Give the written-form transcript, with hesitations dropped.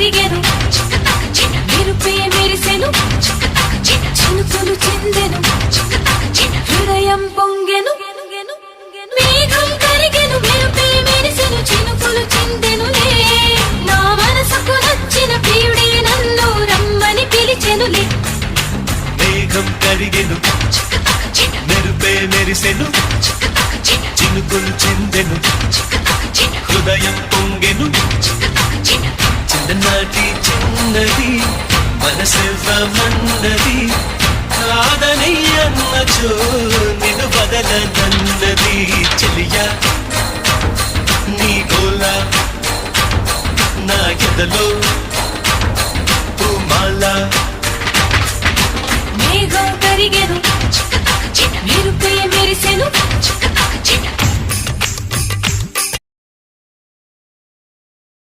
కరిగెను మెరుపే మెరిసెను చినుకులు చిందెను హృదయం పొంగెను మేఘం కరిగెను మెరుపే మెరిసెను చినుకులు చిందెనులే నా మనసుకు నచ్చిన ప్రియుడే నన్ను రమ్మని పిలిచెనులే మేఘం కరిగెను మెరుపే మెరిసెను చినుకులు చిందెను హృదయం పొంగెను చిన్ననాటి చిన్నది మనసివ్వమన్నది కాదని అన్నచో నిన్ను వదలనన్నది చెలియా నీ గోల నా ఎదలో పూమాల మేఘం కరిగెను మెరుపే మెరిసెను